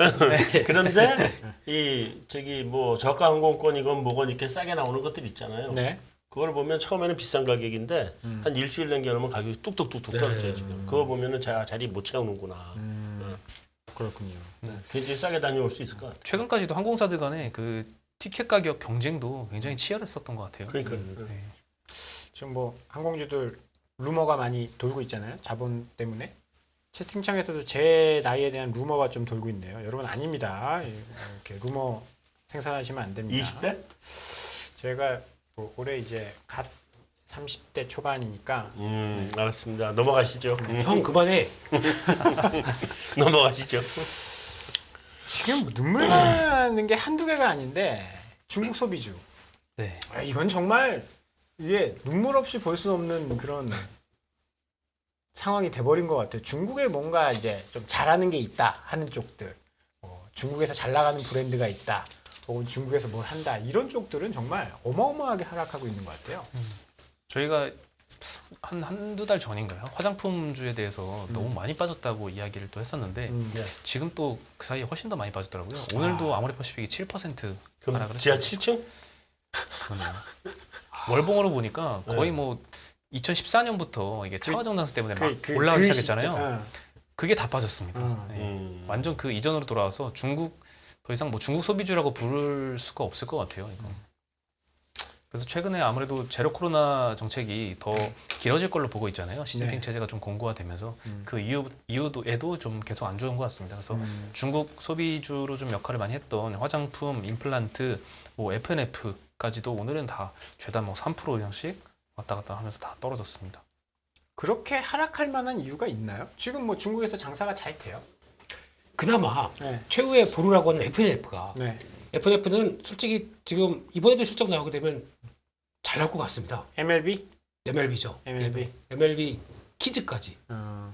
그런데 이 저기 뭐 저가 항공권이건 뭐건 이렇게 싸게 나오는 것들 있잖아요. 네. 그걸 보면 처음에는 비싼 가격인데 한 일주일 남겨놓으면 가격이 뚝뚝뚝뚝 떨어져요 지금. 그거 보면은 자리 못 채우는구나. 그렇군요. 굉장히 싸게 다녀올 수 있을 것 같아요. 최근까지도 항공사들 간의 그 티켓 가격 경쟁도 굉장히 치열했었던 것 같아요. 그러니까 네. 지금 뭐 항공주들 루머가 많이 돌고 있잖아요. 자본 때문에. 채팅창에서도 제 나이에 대한 루머가 좀 돌고 있네요. 여러분 아닙니다. 이렇게 루머 생산하시면 안 됩니다. 20대? 제가 뭐 올해 이제 갓 30대 초반이니까 알았습니다. 넘어가시죠. 형 그만해. 넘어가시죠. 지금 눈물 나는 게 한두 개가 아닌데 중국 소비주. 네. 아, 이건 정말 이게 눈물 없이 볼 수 없는 그런 상황이 돼버린 것 같아요. 중국에 뭔가 이제 좀 잘하는 게 있다 하는 쪽들, 중국에서 잘 나가는 브랜드가 있다, 혹은 중국에서 뭘 한다 이런 쪽들은 정말 어마어마하게 하락하고 있는 것 같아요. 저희가 한두 달 전인가요? 화장품주에 대해서 너무 많이 빠졌다고 이야기를 또 했었는데 네. 지금 또 그 사이에 훨씬 더 많이 빠졌더라고요. 오늘도 아모레퍼시픽이 7% 그럼 하락을 지하 했어요. 7층? 그러네요. 월봉으로 보니까 거의 뭐 2014년부터 이게 차화 정당세 때문에 막 올라가기 시작했잖아요. 그게 다 빠졌습니다. 네. 완전 그 이전으로 돌아와서 더 이상 뭐 중국 소비주라고 부를 수가 없을 것 같아요. 이건. 그래서 최근에 아무래도 제로 코로나 정책이 더 길어질 걸로 보고 있잖아요. 시진핑 네. 체제가 좀 공고화되면서 그 이후에도 좀 계속 안 좋은 것 같습니다. 그래서 중국 소비주로 좀 역할을 많이 했던 화장품, 임플란트, 뭐 F&F까지도 오늘은 다 죄다 뭐 3% 이상씩 왔다 갔다 하면서 다 떨어졌습니다. 그렇게 하락할 만한 이유가 있나요? 지금 뭐 중국에서 장사가 잘 돼요. 그나마 네. 최후의 보루라고 하는 F&F가 네. F&F는 솔직히 지금 이번에도 실적 나오게 되면 잘 나올 것 같습니다. MLB? MLB죠. MLB. MLB 키즈까지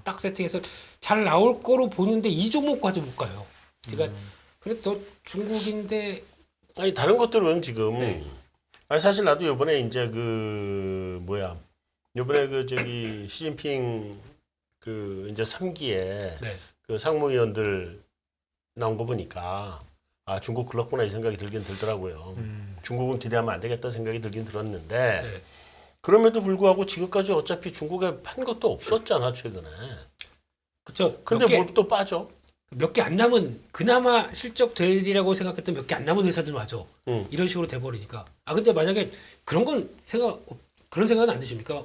딱 세팅해서 잘 나올 거로 보는데 이 종목까지 못 가요. 제가 그래도 중국인데 아니 다른 것들은 지금 네. 아니 사실 나도 이번에 이제 이번에 시진핑 이제 3기에 네. 그 상무위원들 나온 거 보니까 아 중국 글렀구나 이 생각이 들긴 들더라고요. 중국은 기대하면 안 되겠다 생각이 들긴 들었는데 네. 그럼에도 불구하고 지금까지 어차피 중국에 판 것도 없었잖아 최근에. 그렇죠. 근데 뭘 또 빠져? 몇 개 안 남은 그나마 실적 되리라고 생각했던 몇 개 안 남은 회사들마저 응. 이런 식으로 돼버리니까 근데 만약에 그런 생각은 안 드십니까?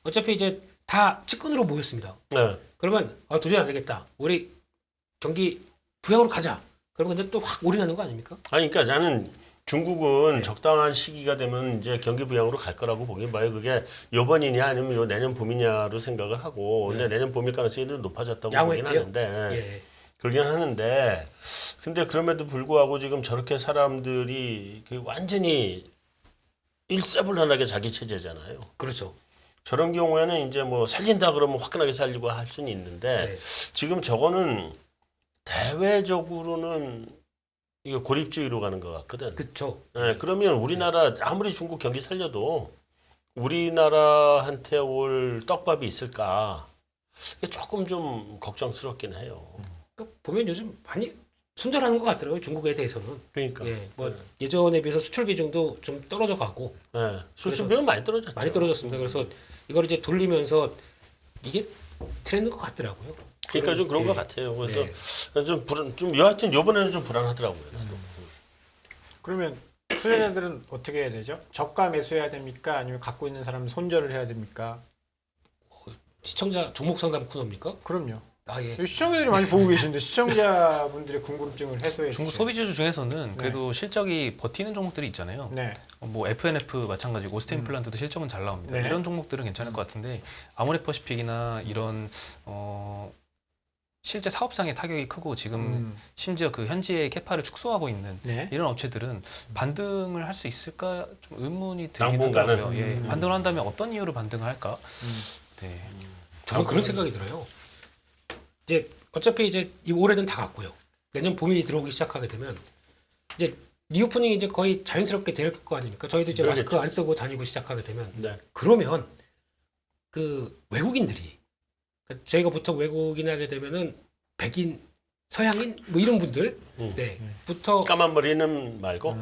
어차피 이제 다 측근으로 모였습니다. 네. 그러면 도저히 안 되겠다. 우리 경기 부양으로 가자. 그러면 근데 또 확 올인하는 거 아닙니까? 아니 그러니까 나는 중국은 적당한 시기가 되면 이제 경기 부양으로 갈 거라고 보긴 봐요. 그게 이번이냐 아니면 요 내년 봄이냐로 생각을 하고 근데 내년 봄일 가능성이 높아졌다고 보긴 양호했대요? 하는데 예. 그러긴 하는데 근데 그럼에도 불구하고 지금 저렇게 사람들이 완전히 일사불란하게 자기 체제잖아요. 그렇죠. 저런 경우에는 이제 뭐 살린다 그러면 화끈하게 살리고 할 수는 있는데 네. 지금 저거는 대외적으로는 이게 고립주의로 가는 것 같거든. 그렇죠. 네, 그러면 우리나라 아무리 중국 경기 살려도 우리나라한테 올 떡밥이 있을까? 이게 조금 좀 걱정스럽긴 해요. 또 보면 요즘 많이 손절하는 것 같더라고요. 중국에 대해서는. 그러니까. 예, 뭐 예전에 비해서 수출 비중도 좀 떨어져 가고 네, 수출비는 많이 떨어졌죠. 많이 떨어졌습니다. 그래서 이걸 이제 돌리면서 이게 트렌드인 것 같더라고요. 그러니까 좀 그런 예. 것 같아요. 그래서 좀 여하튼 이번에는 좀 불안하더라고요. 나도. 그러면 투자자들은 어떻게 해야 되죠? 저가 매수해야 됩니까? 아니면 갖고 있는 사람은 손절을 해야 됩니까? 시청자 종목 상담 코너입니까? 그럼요. 예. 시청자들이 많이 보고 계신데 시청자분들의 궁금증을 해소해 중국 주세요. 소비주 중에서는 그래도 실적이 버티는 종목들이 있잖아요. 네. 뭐 F&F 마찬가지고 오스테 임플란트도 실적은 잘 나옵니다. 네. 이런 종목들은 괜찮을 것 같은데 아모레퍼시픽이나 이런 실제 사업상의 타격이 크고 지금 심지어 그 현지의 캐파를 축소하고 있는 네. 이런 업체들은 반등을 할 수 있을까 좀 의문이 들긴 당분간은. 하더라고요. 예. 반등을 한다면 어떤 이유로 반등을 할까? 네. 저는 그런 생각이 들어요. 이제 어차피 이제 이 올해는 다 갔고요. 내년 봄이 들어오기 시작하게 되면 이제 리오프닝이 이제 거의 자연스럽게 될 거 아닙니까? 저희도 이제 그러겠죠. 마스크 안 쓰고 다니고 시작하게 되면 네. 그러면 그 외국인들이 그러니까 저희가 보통 외국인 하게 되면은 백인, 서양인 뭐 이런 분들 부터 까만 머리는 말고.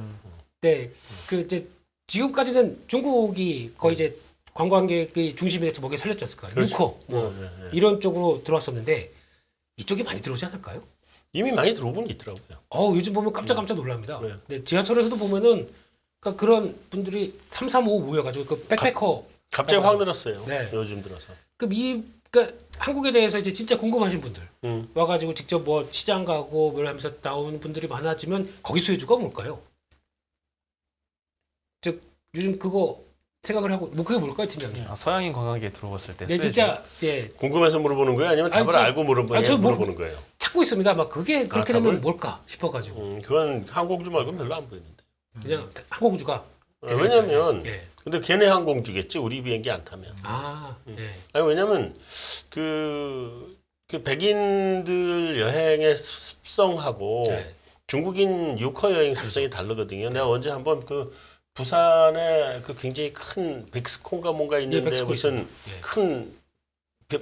그 이제 지금까지는 중국이 거의 이제 관광객의 중심이 돼서 먹여 살렸지 않습니까? 그렇죠. 유커 뭐 네. 이런 쪽으로 들어왔었는데 이쪽이 많이 들어오지 않을까요? 이미 많이 들어오고는 있더라고요. 요즘 보면 깜짝 놀랍니다. 네. 근데 지하철에서도 보면은 그러니까 그런 분들이 3, 3, 5 모여가지고 그 백패커 갑자기 확 늘었어요. 네. 요즘 들어서. 그러니까 한국에 대해서 이제 진짜 궁금하신 분들 음. 와가지고 직접 뭐 시장 가고 뭘 하면서 나오는 분들이 많아지면 거기 수혜주가 뭘까요? 즉 요즘 그거 생각을 하고 뭐 그게 뭘까요, 팀장님? 서양인 관광객 들어왔을 때 네, 수혜주. 진짜 예 궁금해서 물어보는 거예요? 아니면 답을 알고 물어보는 거예요? 찾고 있습니다. 막 그게 그렇게 답을? 되면 뭘까 싶어가지고 그건 항공주 말고는 별로 안 보이는데. 그냥 항공주가 왜냐면 예. 근데 걔네 항공주겠지 우리 비행기 안 타면. 예. 아니 왜냐면 그 백인들 여행의 습성하고 네. 중국인 유커 여행 습성이 다르거든요. 내가 언제 한번 그 부산에 그 굉장히 큰 백스콘가 뭔가 있는데 백스콘 무슨 있습니다. 예. 큰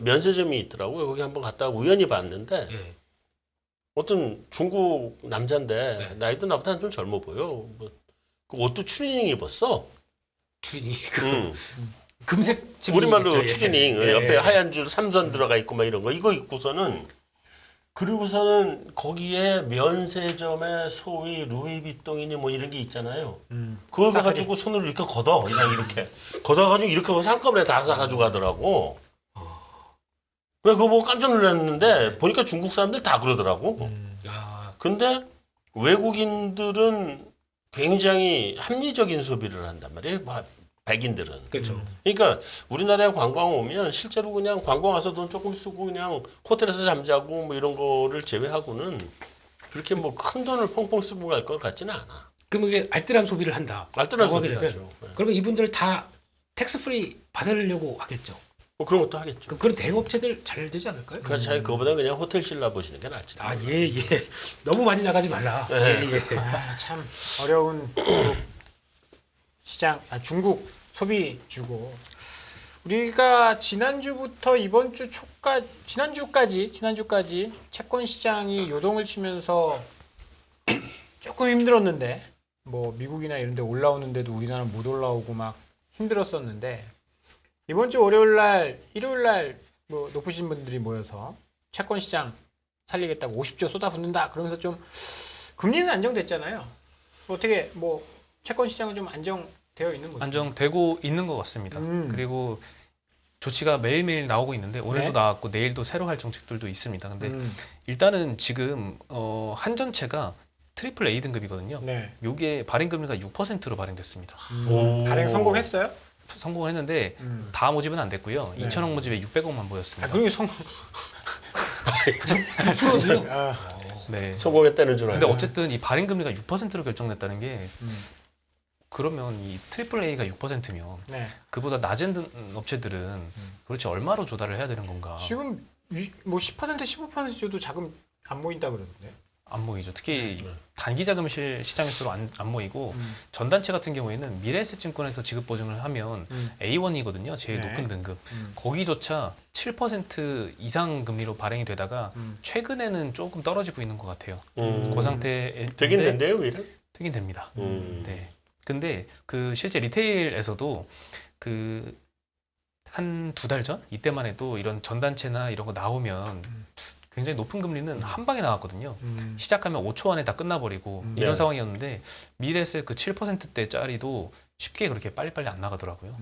면세점이 있더라고요. 거기 한번 갔다가 우연히 봤는데 예. 어떤 중국 남자인데 네. 나이도 나보다 좀 젊어 보여. 그 옷도 추리닝 입었어. 추리닝 응. 금색 추리닝 우리말로 있죠. 예. 추리닝 예. 옆에 하얀 줄 삼선 들어가 있고 막 이런 거 이거 입고서는 그리고서는 거기에 면세점에 소위 루이비통이니 뭐 이런 게 있잖아요. 그걸 가지고 손으로 이렇게 걷어 그냥 이렇게 걷어가지고 이렇게 해서 한꺼번에 다 사가지고 가더라고. 그래 그거 보고 깜짝 놀랐는데 보니까 중국 사람들 다 그러더라고. 야, 근데 외국인들은 굉장히 합리적인 소비를 한단 말이에요. 백인들은. 그렇죠. 그러니까 우리나라에 관광 오면 실제로 그냥 관광 와서 돈 조금 쓰고 그냥 호텔에서 잠자고 뭐 이런 거를 제외하고는 그렇게 뭐 큰 돈을 펑펑 쓰고 갈 것 같지는 않아. 그럼 이게 알뜰한 소비를 한다. 알뜰한 라고 하게 소비를 되면 하죠. 네. 그러면 이분들 다 텍스 프리 받으려고 하겠죠. 뭐 그런 것도 하겠죠. 그런 대행업체들 잘 되지 않을까요? 그 차라리 그거보다 그냥 호텔 신라 보시는 게 낫지. 아, 예, 예. 너무 많이 나가지 말라. 네. 예, 예. 아, 참 어려운 중국 시장, 중국 소비주고 우리가 지난주부터 이번 주 초까지 지난주까지 채권 시장이 요동을 치면서 조금 힘들었는데 뭐 미국이나 이런 데 올라오는데도 우리나라는 못 올라오고 막 힘들었었는데 이번 주 일요일 날 뭐 높으신 분들이 모여서 채권 시장 살리겠다고 50조 쏟아붓는다 그러면서 좀 금리는 안정됐잖아요. 어떻게 뭐 채권 시장은 좀 안정되어 있는 거죠? 안정되고 있는 것 같습니다. 그리고 조치가 매일매일 나오고 있는데 오늘도 네. 나왔고 내일도 새로 할 정책들도 있습니다. 근데 일단은 지금 한전채가 트리플 A 등급이거든요. 네. 요게 발행 금리가 6%로 발행됐습니다. 발행 성공했어요? 성공을 했는데 다 모집은 안 됐고요. 네. 2천억 모집에 600억만 모였습니다. 그게 성공. 6%요? 아, 네. 성공했다는 줄 근데 알고. 어쨌든 이 발행 금리가 6%로 결정됐다는 게 그러면 이 트리플 A가 6%면 네. 그보다 낮은 업체들은 도대체 얼마로 조달을 해야 되는 건가? 지금 뭐 10% 15% 줘도 자금 안 모인다 그러던데. 안 모이죠. 특히 단기 자금 시장일수록 안 모이고 전단체 같은 경우에는 미래에셋증권에서 지급 보증을 하면 A1이거든요. 제일 네. 높은 등급. 거기조차 7% 이상 금리로 발행이 되다가 최근에는 조금 떨어지고 있는 것 같아요. 그 상태에 되긴 된대요, 오히려. 되긴 됩니다. 네. 근데 그 실제 리테일에서도 그 한 두 달 전 이때만 해도 이런 전단체나 이런 거 나오면 굉장히 높은 금리는 한 방에 나왔거든요. 시작하면 5초 안에 다 끝나버리고 이런 네. 상황이었는데 미래에셋 그 7%대짜리도 쉽게 그렇게 빨리빨리 안 나가더라고요.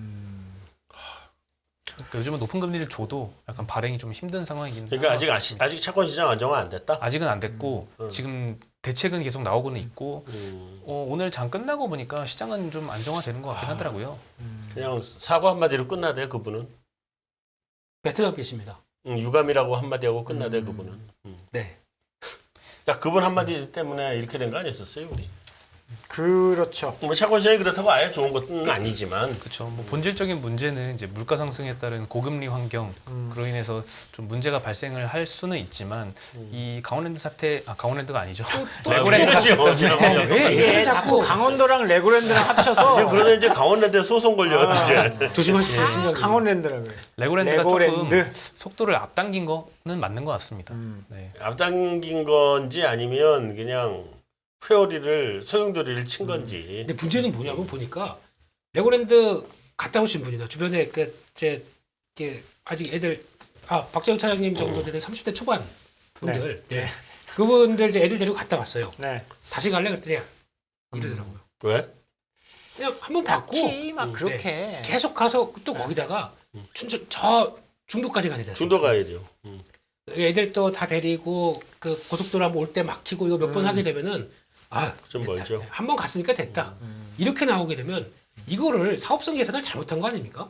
그러니까 요즘은 높은 금리를 줘도 약간 발행이 좀 힘든 상황이긴 그러니까 한것 아직 같습니다. 채권 시장 안정화 안 됐다. 아직은 안 됐고 지금 대책은 계속 나오고는 있고 오늘 장 끝나고 보니까 시장은 좀 안정화되는 것 같긴 하더라고요. 그냥 사과 한마디로 끝나대 그분은. 베트남 계십니다. 유감이라고 한마디 하고 끝나대 그분은. 네. 야 그분 한마디 때문에 이렇게 된 거 아니었었어요 우리? 그렇죠. 뭐 채권 시장이 그렇다고 아예 좋은 것은 아니지만 그렇죠. 뭐 본질적인 문제는 이제 물가 상승에 따른 고금리 환경 그로 인해서 좀 문제가 발생을 할 수는 있지만 이 강원랜드 사태 강원랜드가 아니죠. 레고랜드 왜 이게 얘를 자꾸 자꾸 강원도랑 레고랜드랑 합쳐서 이제 그러다 이제 강원랜드 소송 걸려 이제. 조심하십시오, 팀장님. 강원랜드라 그래. 레고랜드가 레고랜드. 조금 속도를 앞당긴 거는 맞는 것 같습니다. 네. 앞당긴 건지 아니면 그냥 회오리를 소용돌이를 친 건지. 근데 문제는 뭐냐면 보니까 레고랜드 갔다 오신 분이나 주변에 그제 아직 애들 박재훈 차장님 정도 되는 30대 초반 분들 네. 그분들 이제 애들 데리고 갔다 왔어요. 네. 다시 갈래 그랬더니 이러더라고요. 왜? 그냥 한번 받고 딱히 막 그렇게 계속 가서 또 거기다가 저 중도까지 가야 되잖아요. 중도 가야 돼요. 애들 또 다 데리고 그 고속도로 한번 올 때 막히고 이거 몇 번 하게 되면은 좀 됐다. 멀죠. 한 번 갔으니까 됐다. 이렇게 나오게 되면 이거를 사업성 계산을 잘못한 거 아닙니까?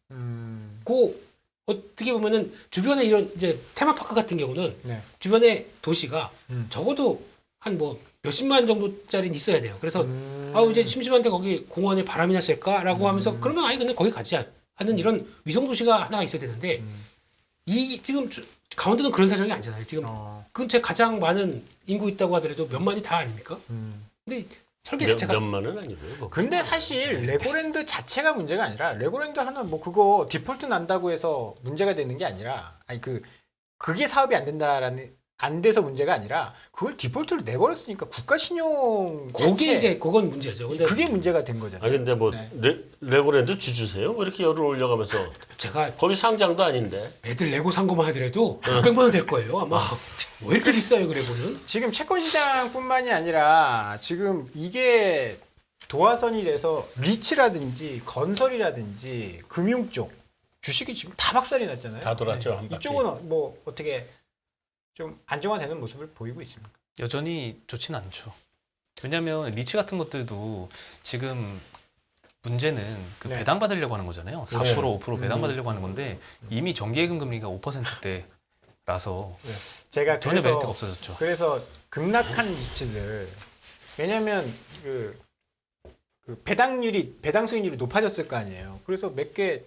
그 어떻게 보면은 주변에 이런 이제 테마파크 같은 경우는 네. 주변에 도시가 적어도 한 뭐 몇십만 정도짜리는 있어야 돼요. 그래서 이제 심심한데 거기 공원에 바람이나 쐴까라고 하면서 그러면 아예 그냥 거기 가지 하는 이런 위성 도시가 하나가 있어야 되는데 이 지금 강원도는 그런 사정이 아니잖아요. 지금 근처에 가장 많은 인구 있다고 하더라도 몇만이 다 아닙니까? 근데 설계 자체가 몇만은 아니고요. 뭐. 근데 사실 레고랜드 자체가 문제가 아니라 레고랜드 하나 뭐 그거 디폴트 난다고 해서 문제가 되는 게 아니라 그게 사업이 안 된다라는 안 돼서 문제가 아니라 그걸 디폴트로 내버렸으니까 국가 신용 거기 자체 이제 그건 문제죠. 근데 그게 문제가 된 거잖아요. 아 근데 뭐 네. 레고랜드 주주세요? 왜 이렇게 열을 올려가면서 제가 거기 상장도 아닌데. 애들 레고 산 것만 하더라도 600만 원 될 거예요. 아마. 왜 이렇게 비싸요, 그 레고는? 지금 채권 시장뿐만이 아니라 지금 이게 도화선이 돼서 리츠라든지 건설이라든지 금융 쪽 주식이 지금 다 박살이 났잖아요. 다 돌았죠, 한 바퀴. 이쪽은 뭐 어떻게 좀 안정화되는 모습을 보이고 있습니까? 여전히 좋지는 않죠. 왜냐하면 리츠 같은 것들도 지금 문제는 그 네. 배당 받으려고 하는 거잖아요. 4% 네. 5% 배당 받으려고 하는 건데 이미 정기예금 금리가 5%대라서 제가 전혀 메리트가 없어졌죠. 그래서 급락한 리츠들 왜냐하면 그 배당 수익률이 높아졌을 거 아니에요. 그래서 몇 개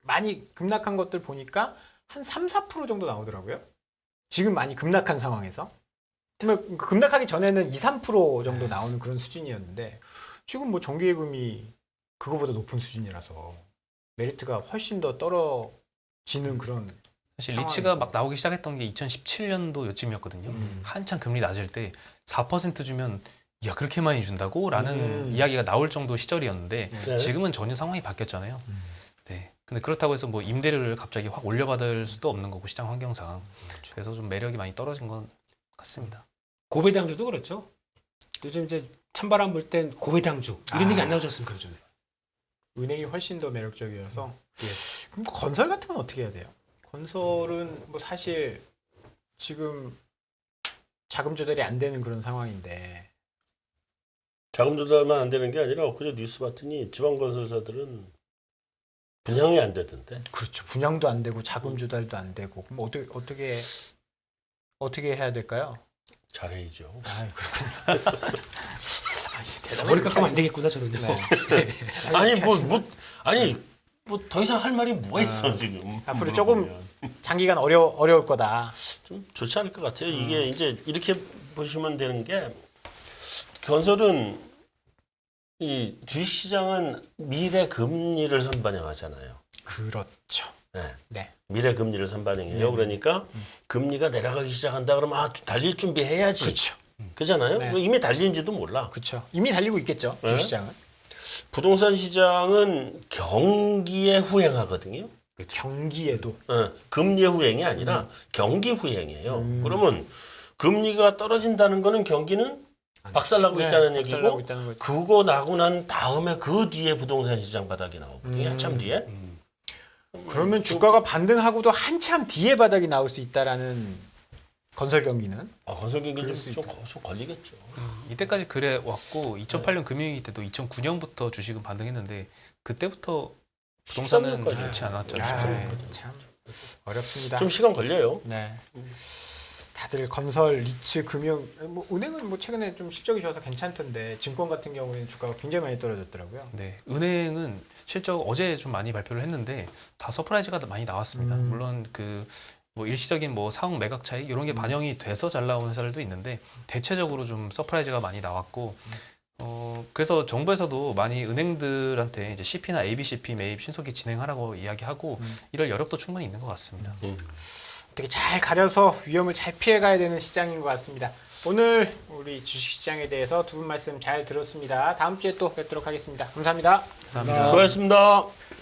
많이 급락한 것들 보니까 한 3, 4% 정도 나오더라고요. 지금 많이 급락한 상황에서. 그러면 급락하기 전에는 2, 3% 정도 나오는 그런 수준이었는데 지금 뭐 정기예금이 그거보다 높은 수준이라서 메리트가 훨씬 더 떨어지는 그런 사실 상황이고. 리츠가 막 나오기 시작했던 게 2017년도 요쯤이었거든요. 한창 금리 낮을 때 4% 주면 야 그렇게 많이 준다고? 라는 이야기가 나올 정도 시절이었는데 네. 지금은 전혀 상황이 바뀌었잖아요. 네. 근데 그렇다고 해서 뭐 임대료를 갑자기 확 올려받을 수도 없는 거고 시장 환경상. 그래서 좀 매력이 많이 떨어진 것 같습니다. 고배당주도 그렇죠. 요즘 이제 찬바람 불 땐 고배당주 이런 얘기 안 나오지 않습니까, 요즘에? 은행이 훨씬 더 매력적이어서 그럼 건설 같은 건 어떻게 해야 돼요? 건설은 뭐 사실 지금 자금 조달이 안 되는 그런 상황인데 자금 조달만 안 되는 게 아니라 엊그제 뉴스 봤더니 지방건설사들은 분양이 안 되던데. 그렇죠. 분양도 안 되고 자금 조달도 안 되고 그럼 어떻게 해야 될까요? 잘해야죠. 아, 그렇군요. 머리 깎으면 안 되겠구나, 저는요. 네. 아니 뭐 더 이상 할 말이 뭐가 있어 지금. 앞으로 조금 장기간 어려울 거다. 좀 좋지 않을 것 같아요. 이게 이제 이렇게 보시면 되는 게 건설은 이 주식시장은 미래 금리를 선반영하잖아요. 그렇죠. 네. 네. 미래 금리를 선반영해요. 그러니까 금리가 내려가기 시작한다 그러면 달릴 준비해야지. 그렇죠. 그잖아요. 네. 이미 달리는지도 몰라. 그렇죠. 이미 달리고 있겠죠. 네. 주식시장은. 부동산 시장은 경기에 후행하거든요. 경기에도 금리의 후행이 아니라 경기 후행이에요. 그러면 금리가 떨어진다는 거는 경기는 박살나고 있다는 얘기고 박살나고 있다는 거죠. 그거 나고 난 다음에 그 뒤에 부동산 시장 바닥이 나오거든요. 한참 뒤에. 그러면 주가가 반등하고도 한참 뒤에 바닥이 나올 수 있다라는 건설 경기는 건설 경기 그럴 수 좀 걸리겠죠. 이때까지 그래 왔고 2008년 금융위기 때도 2009년부터 주식은 반등했는데 그때부터 부동산은 13년까지. 좋지 않았죠. 야, 네. 참 어렵습니다. 좀 시간 걸려요. 네. 다들 건설, 리츠, 금융, 뭐 은행은 뭐 최근에 좀 실적이 좋아서 괜찮던데 증권 같은 경우에는 주가가 굉장히 많이 떨어졌더라고요. 네, 은행은 실적 어제 좀 많이 발표를 했는데 다 서프라이즈가 많이 나왔습니다. 물론 그 뭐 일시적인 뭐 사후 매각 차익 이런 게 반영이 돼서 잘 나온 회사들도 있는데 대체적으로 좀 서프라이즈가 많이 나왔고 그래서 정부에서도 많이 은행들한테 이제 CP나 ABCP 매입 신속히 진행하라고 이야기하고 이럴 여력도 충분히 있는 것 같습니다. 어떻게 잘 가려서 위험을 잘 피해가야 되는 시장인 것 같습니다. 오늘 우리 주식시장에 대해서 두 분 말씀 잘 들었습니다. 다음 주에 또 뵙도록 하겠습니다. 감사합니다. 감사합니다. 수고하셨습니다.